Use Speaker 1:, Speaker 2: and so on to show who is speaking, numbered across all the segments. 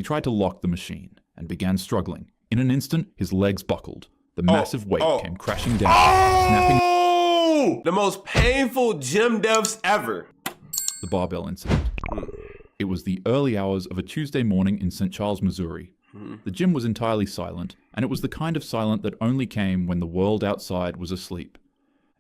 Speaker 1: He tried to lock the machine and began struggling. In an instant, his legs buckled. The massive weight came crashing down, snapping.
Speaker 2: The most painful gym deaths ever.
Speaker 1: The barbell incident. It was the early hours of a Tuesday morning in St. Charles, Missouri. The gym was entirely silent, and it was the kind of silent that only came when the world outside was asleep.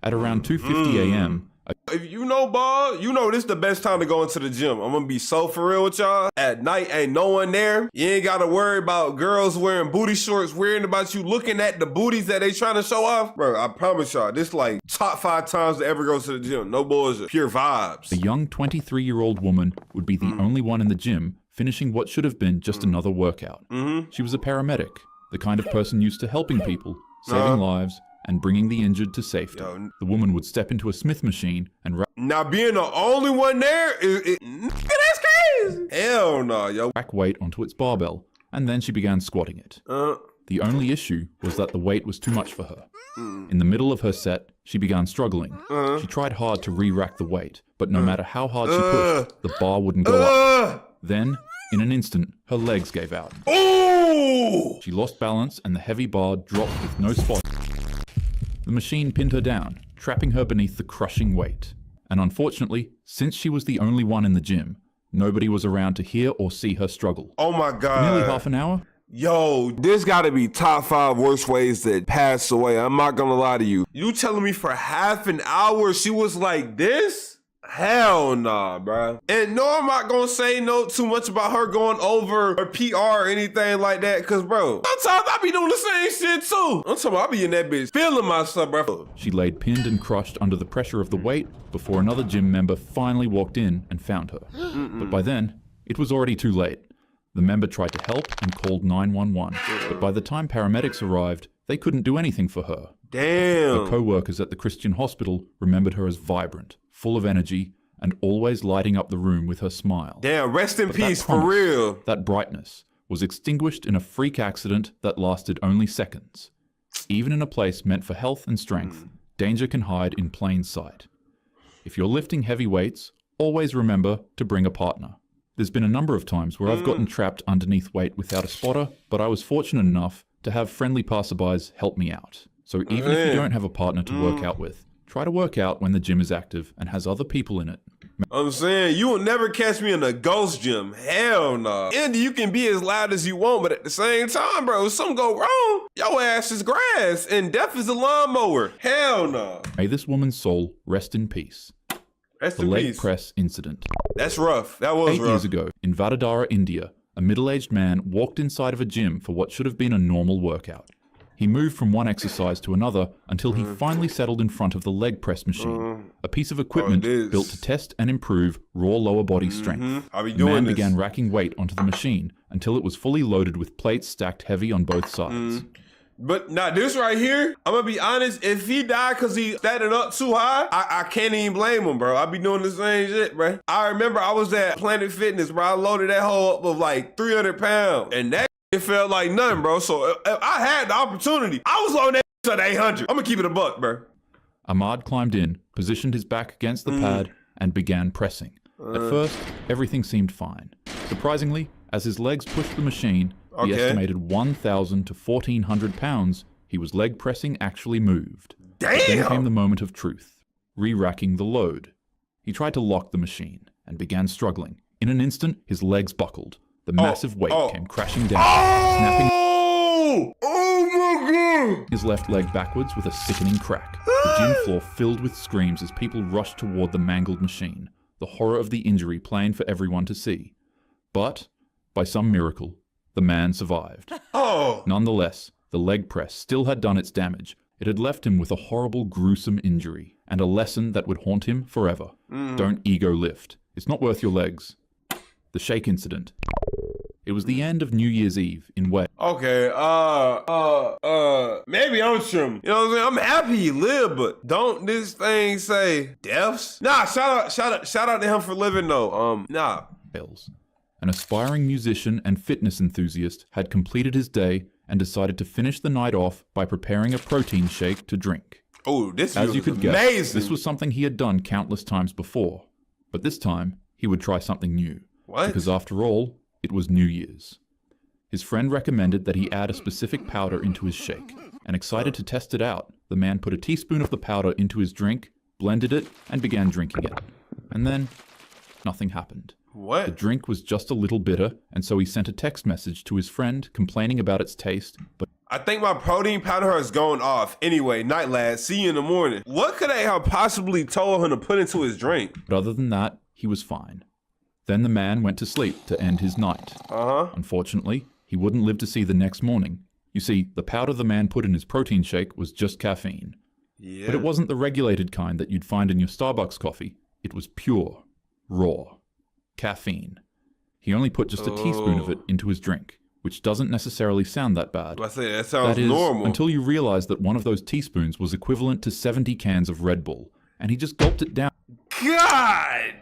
Speaker 1: At around 2:50 a.m.,
Speaker 2: if you know, Bob, you know this the best time to go into the gym. I'm gonna be so for real with y'all. At night, ain't no one there. You ain't gotta worry about girls wearing booty shorts, worrying about you looking at the booties that they trying to show off. Bro, I promise y'all, this like top 5 times to ever go to the gym. No bullshit, pure vibes.
Speaker 1: a young 23-year-old woman would be the only one in the gym finishing what should have been just another workout. She was a paramedic, the kind of person used to helping people, saving lives, and bringing the injured to safety. The woman would step into a Smith machine and
Speaker 2: now being the only one there, that's crazy. Hell no, yo.
Speaker 1: rack weight onto its barbell, and then she began squatting it. The only issue was that the weight was too much for her. In the middle of her set, she began struggling. She tried hard to re-rack the weight, but no matter how hard she pushed, the bar wouldn't go up. Then, in an instant, her legs gave out. She lost balance and the heavy bar dropped with no spot. The machine pinned her down, trapping her beneath the crushing weight. And unfortunately, since she was the only one in the gym, nobody was around to hear or see her struggle.
Speaker 2: Oh my God.
Speaker 1: For nearly half an hour,
Speaker 2: yo, this gotta be top 5 worst ways that pass away. I'm not gonna lie to you. You telling me for half an hour she was like this? Hell nah, bruh. And no, I'm not gonna say no too much about her going over her PR or anything like that, cause bro, sometimes I be doing the same shit too. I'm talking about I be in that bitch feeling myself, bro.
Speaker 1: she laid pinned and crushed under the pressure of the weight before another gym member finally walked in and found her. But by then, it was already too late. The member tried to help and called 911, but by the time paramedics arrived, they couldn't do anything for her.
Speaker 2: Damn.
Speaker 1: Her co-workers at the Christian hospital remembered her as vibrant, full of energy, and always lighting up the room with her smile.
Speaker 2: Damn, rest in
Speaker 1: But
Speaker 2: peace,
Speaker 1: that
Speaker 2: for
Speaker 1: promise,
Speaker 2: real.
Speaker 1: That brightness was extinguished in a freak accident that lasted only seconds. Even in a place meant for health and strength, danger can hide in plain sight. If you're lifting heavy weights, always remember to bring a partner. There's been a number of times where I've gotten trapped underneath weight without a spotter, but I was fortunate enough to have friendly passerbys help me out. So even if you don't have a partner to work out with, try to work out when the gym is active and has other people in it.
Speaker 2: I'm saying, you will never catch me in a ghost gym. Hell no. And you can be as loud as you want, but at the same time, bro, if something go wrong, your ass is grass and death is a lawnmower. Hell no.
Speaker 1: May this woman's soul rest in peace.
Speaker 2: Rest
Speaker 1: The
Speaker 2: in
Speaker 1: leg
Speaker 2: peace.
Speaker 1: press incident.
Speaker 2: That's rough. That was
Speaker 1: 8
Speaker 2: rough.
Speaker 1: years ago, in Vadodara, India, a middle-aged man walked inside of a gym for what should have been a normal workout. He moved from one exercise to another until he finally settled in front of the leg press machine, a piece of equipment built to test and improve raw lower body strength.
Speaker 2: I'll be
Speaker 1: The
Speaker 2: doing
Speaker 1: man
Speaker 2: this.
Speaker 1: began racking weight onto the machine until it was fully loaded with plates stacked heavy on both sides.
Speaker 2: But now this right here, I'm gonna be honest, if he died because he standing up too high, I can't even blame him, bro. I be doing the same shit, bro. I remember I was at Planet Fitness, bro. I loaded that hole up with like 300 pounds. And that it felt like nothing, bro. So if I had the opportunity, I was loading that at 800. I'm gonna keep it a buck, bro.
Speaker 1: Ahmad climbed in, positioned his back against the pad, and began pressing. At first, everything seemed fine. Surprisingly, as his legs pushed the machine, the estimated 1,000 to 1,400 pounds he was leg pressing actually moved.
Speaker 2: Damn!
Speaker 1: But then came the moment of truth, re-racking the load. He tried to lock the machine and began struggling. In an instant, his legs buckled. The massive weight came crashing down, snapping his left leg backwards with a sickening crack. The gym floor filled with screams as people rushed toward the mangled machine, the horror of the injury plain for everyone to see. But, by some miracle, the man survived. Nonetheless, the leg press still had done its damage. It had left him with a horrible, gruesome injury, and a lesson that would haunt him forever. Don't ego lift. It's not worth your legs. The shake incident. It was the end of New Year's Eve in Wales.
Speaker 2: Okay, maybe I'm trim. You know what I'm saying? I'm happy he lived, but don't this thing say deaths? Nah, shout out to him for living though. Nah.
Speaker 1: An aspiring musician and fitness enthusiast had completed his day and decided to finish the night off by preparing a protein shake to drink.
Speaker 2: Oh, this
Speaker 1: As
Speaker 2: is
Speaker 1: you could
Speaker 2: amazing.
Speaker 1: guess, this was something he had done countless times before. But this time, he would try something new.
Speaker 2: What?
Speaker 1: Because after all, it was New Year's. His friend recommended that he add a specific powder into his shake, and excited to test it out, the man put a teaspoon of the powder into his drink, blended it, and began drinking it. And then, nothing happened.
Speaker 2: What?
Speaker 1: The drink was just a little bitter, and so he sent a text message to his friend complaining about its taste, but
Speaker 2: I think my protein powder has gone off. Anyway, night lad, see you in the morning. What could I have possibly told him to put into his drink?
Speaker 1: other than that, he was fine. Then the man went to sleep to end his night. Unfortunately, he wouldn't live to see the next morning. You see, the powder the man put in his protein shake was just caffeine.
Speaker 2: Yeah.
Speaker 1: But it wasn't the regulated kind that you'd find in your Starbucks coffee. It was pure, raw caffeine. He only put just a teaspoon of it into his drink, which doesn't necessarily sound that bad.
Speaker 2: I say that sounds
Speaker 1: That is,
Speaker 2: normal.
Speaker 1: until you realize that one of those teaspoons was equivalent to 70 cans of Red Bull, and he just gulped it down.
Speaker 2: God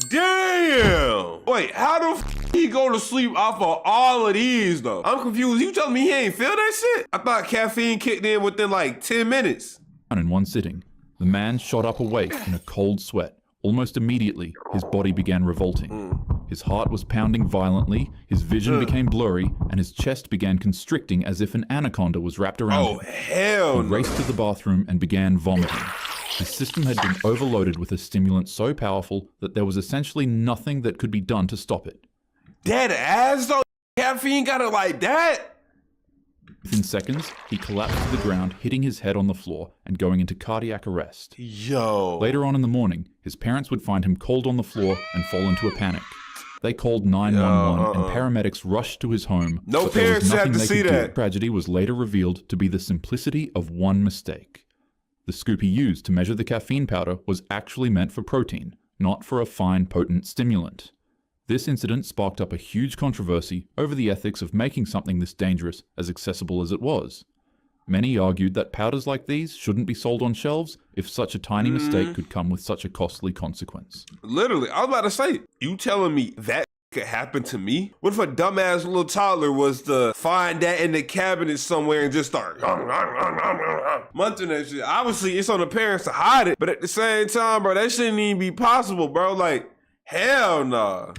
Speaker 2: damn! Wait, how the f he go to sleep off of all of these though? I'm confused. You telling me he ain't feel that shit? I thought caffeine kicked in within like 10 minutes.
Speaker 1: In one sitting, the man shot up awake in a cold sweat. Almost immediately, his body began revolting. His heart was pounding violently, his vision became blurry, and his chest began constricting as if an anaconda was wrapped around him.
Speaker 2: Hell
Speaker 1: He raced to the bathroom and began vomiting. His system had been overloaded with a stimulant so powerful that there was essentially nothing that could be done to stop it.
Speaker 2: Dead ass though? Caffeine got it like that?
Speaker 1: Within seconds, he collapsed to the ground, hitting his head on the floor and going into cardiac arrest.
Speaker 2: Yo.
Speaker 1: Later on in the morning, his parents would find him cold on the floor and fall into a panic. They called 911 and paramedics rushed to his home.
Speaker 2: No
Speaker 1: but there was
Speaker 2: parents had
Speaker 1: nothing
Speaker 2: to
Speaker 1: they
Speaker 2: see
Speaker 1: could do.
Speaker 2: that.
Speaker 1: Tragedy was later revealed to be the simplicity of one mistake. The scoop he used to measure the caffeine powder was actually meant for protein, not for a fine, potent stimulant. This incident sparked up a huge controversy over the ethics of making something this dangerous as accessible as it was. Many argued that powders like these shouldn't be sold on shelves if such a tiny mistake could come with such a costly consequence.
Speaker 2: Literally, I was about to say, you telling me that could happen to me? What if a dumbass little toddler was to find that in the cabinet somewhere and just start munching that shit? Obviously, it's on the parents to hide it, but at the same time, bro, that shouldn't even be possible, bro. Like, hell nah.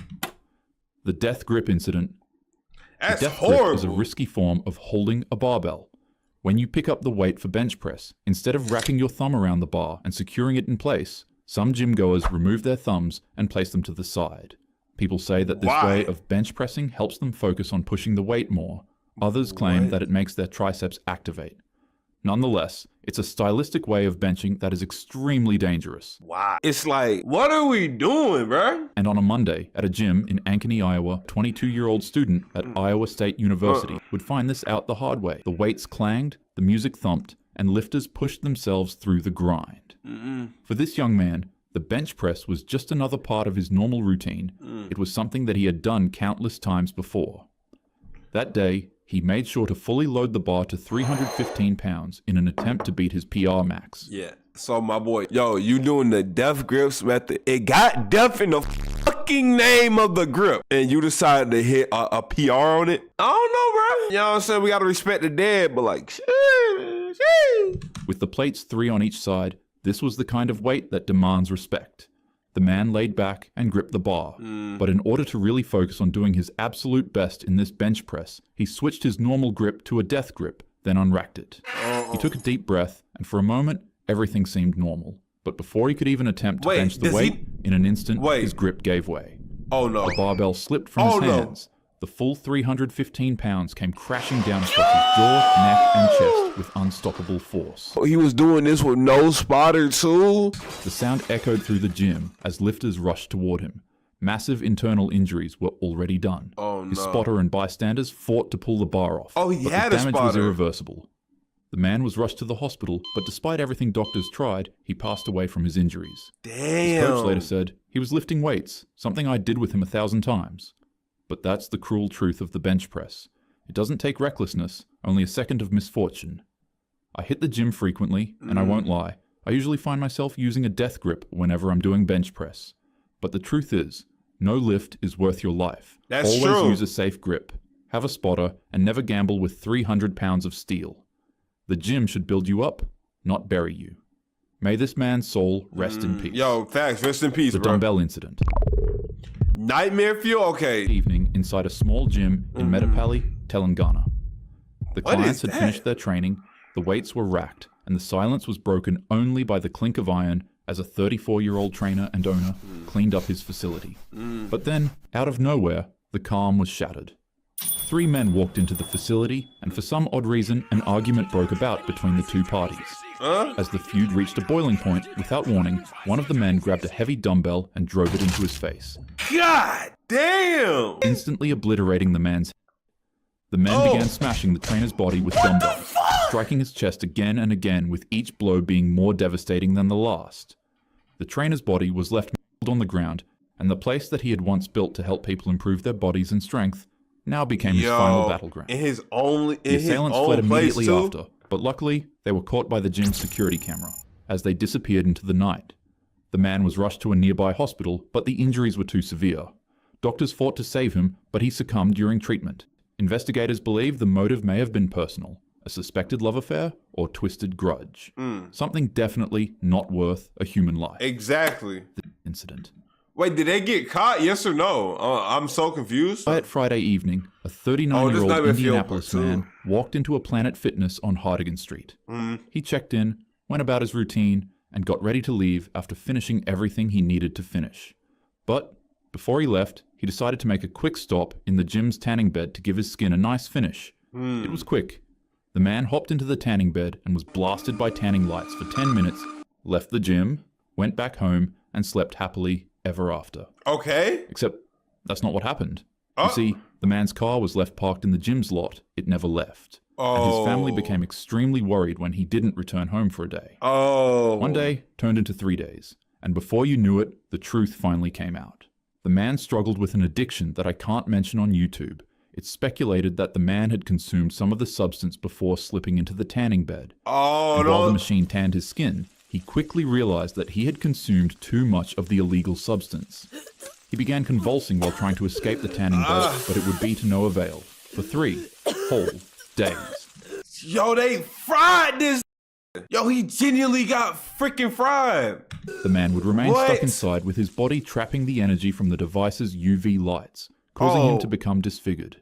Speaker 1: The death grip incident.
Speaker 2: That's
Speaker 1: The death
Speaker 2: horrible.
Speaker 1: grip is a risky form of holding a barbell. When you pick up the weight for bench press, instead of wrapping your thumb around the bar and securing it in place, some gym goers remove their thumbs and place them to the side. People say that this way of bench pressing helps them focus on pushing the weight more. Others claim that it makes their triceps activate. Nonetheless, it's a stylistic way of benching that is extremely dangerous.
Speaker 2: Wow. It's like, what are we doing, bro?
Speaker 1: And on a Monday, at a gym in Ankeny, Iowa, a 22-year-old student at Iowa State University would find this out the hard way. The weights clanged, the music thumped, and lifters pushed themselves through the grind. For this young man, the bench press was just another part of his normal routine. It was something that he had done countless times before. That day, he made sure to fully load the bar to 315 pounds in an attempt to beat his PR max.
Speaker 2: Yeah. So my boy, yo, you doing the death grips method. It got death in the fucking name of the grip. And you decided to hit a PR on it. I don't know, bro. You know what I'm saying? We got to respect the dead, but like, shit.
Speaker 1: With the plates 3 on each side, this was the kind of weight that demands respect. The man laid back and gripped the bar, but in order to really focus on doing his absolute best in this bench press, he switched his normal grip to a death grip, then unracked it. He took a deep breath, and for a moment, everything seemed normal. But before he could even attempt to bench the weight, in an instant, his grip gave way.
Speaker 2: Oh no.
Speaker 1: The barbell slipped from his hands. The full 315 pounds came crashing down across his jaw, neck, and chest with unstoppable force.
Speaker 2: He was doing this with no spotter too?
Speaker 1: The sound echoed through the gym as lifters rushed toward him. Massive internal injuries were already done. His spotter and bystanders fought to pull the bar off.
Speaker 2: Oh, he had
Speaker 1: the
Speaker 2: a
Speaker 1: damage was
Speaker 2: spotter.
Speaker 1: irreversible. The man was rushed to the hospital, but despite everything doctors tried, he passed away from his injuries. His coach later said, "He was lifting weights, something I did with him 1,000 times. But that's the cruel truth of the bench press. It doesn't take recklessness, only a second of misfortune. I hit the gym frequently, and I won't lie, I usually find myself using a death grip whenever I'm doing bench press. But the truth is, no lift is worth your life.
Speaker 2: That's
Speaker 1: Always
Speaker 2: true.
Speaker 1: use a safe grip, have a spotter, and never gamble with 300 pounds of steel. The gym should build you up, not bury you. May this man's soul rest in peace."
Speaker 2: Yo, facts. Rest in peace,
Speaker 1: The
Speaker 2: bro.
Speaker 1: dumbbell incident.
Speaker 2: Nightmare fuel? Okay.
Speaker 1: Evening inside a small gym in Metapaly, Telangana. The
Speaker 2: What
Speaker 1: clients
Speaker 2: is
Speaker 1: had
Speaker 2: that?
Speaker 1: finished their training, the weights were racked, and the silence was broken only by the clink of iron as a 34-year-old trainer and owner cleaned up his facility. But then, out of nowhere, the calm was shattered. 3 men walked into the facility, and for some odd reason, an argument broke about between the two parties. As the feud reached a boiling point, without warning, one of the men grabbed a heavy dumbbell and drove it into his face,
Speaker 2: God damn!
Speaker 1: instantly obliterating the man's head. The men began smashing the trainer's body with dumbbells, striking his chest again and again, with each blow being more devastating than the last. The trainer's body was left mangled on the ground, and the place that he had once built to help people improve their bodies and strength now became his final battleground.
Speaker 2: In his own,
Speaker 1: The assailants fled immediately after, but luckily they were caught by the gym's security camera as they disappeared into the night. The man was rushed to a nearby hospital, but the injuries were too severe. Doctors fought to save him, but he succumbed during treatment. Investigators believe the motive may have been personal, a suspected love affair, or twisted grudge. Something definitely not worth a human life.
Speaker 2: Exactly.
Speaker 1: The incident.
Speaker 2: Wait, did they get caught? Yes or no? I'm so confused.
Speaker 1: Quiet Friday evening, a 39-year-old Indianapolis man walked into a Planet Fitness on Hardigan Street. He checked in, went about his routine, and got ready to leave after finishing everything he needed to finish. But before he left, he decided to make a quick stop in the gym's tanning bed to give his skin a nice finish. It was quick. The man hopped into the tanning bed and was blasted by tanning lights for 10 minutes, left the gym, went back home, and slept happily ever after.
Speaker 2: Okay.
Speaker 1: Except that's not what happened. You see, the man's car was left parked in the gym's lot. It never left. And his family became extremely worried when he didn't return home for a day. One day turned into 3 days. And before you knew it, the truth finally came out. The man struggled with an addiction that I can't mention on YouTube. It's speculated that the man had consumed some of the substance before slipping into the tanning bed. And while the machine tanned his skin, he quickly realized that he had consumed too much of the illegal substance. He began convulsing while trying to escape the tanning bed, but it would be to no avail. For 3 whole days.
Speaker 2: Yo, they fried this. Yo, he genuinely got freaking fried.
Speaker 1: The man would remain stuck inside with his body trapping the energy from the device's UV lights, causing him to become disfigured.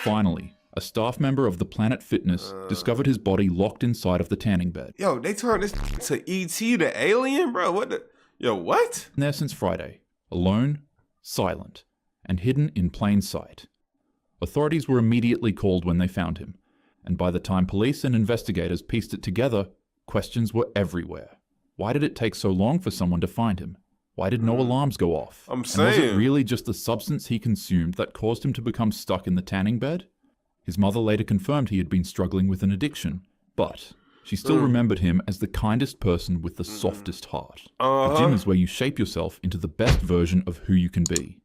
Speaker 1: Finally, a staff member of the Planet Fitness discovered his body locked inside of the tanning bed.
Speaker 2: Yo, they turned this to E.T. the alien, bro? What the? Yo, what?
Speaker 1: There since Friday, alone, silent, and hidden in plain sight. Authorities were immediately called when they found him, and by the time police and investigators pieced it together, questions were everywhere. Why did it take so long for someone to find him? Why did no alarms go off?
Speaker 2: I'm
Speaker 1: And
Speaker 2: saying.
Speaker 1: was it really just the substance he consumed that caused him to become stuck in the tanning bed? His mother later confirmed he had been struggling with an addiction, but she still remembered him as the kindest person with the softest heart. The gym is where you shape yourself into the best version of who you can be.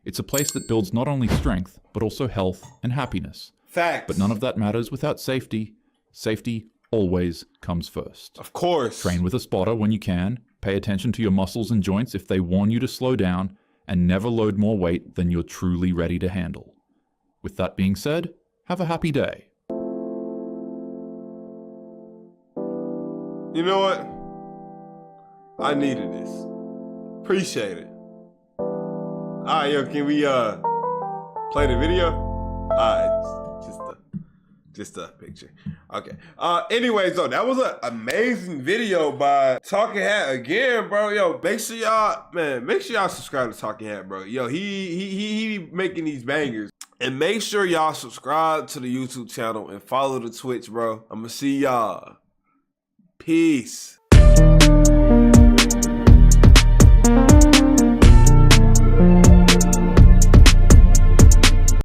Speaker 1: It's a place that builds not only strength, but also health and happiness.
Speaker 2: Facts.
Speaker 1: But none of that matters without safety. Safety always comes first.
Speaker 2: Of course.
Speaker 1: Train with a spotter when you can, pay attention to your muscles and joints if they warn you to slow down, and never load more weight than you're truly ready to handle. With that being said, have a happy day.
Speaker 2: You know what? I needed this. Appreciate it. Alright, yo, can we play the video? Alright, just a picture. Okay. Anyways, though, that was an amazing video by Talking Hat again, bro. Yo, make sure y'all subscribe to Talking Hat, bro. Yo, he making these bangers. And make sure y'all subscribe to the YouTube channel and follow the Twitch, bro. I'ma see y'all. Peace.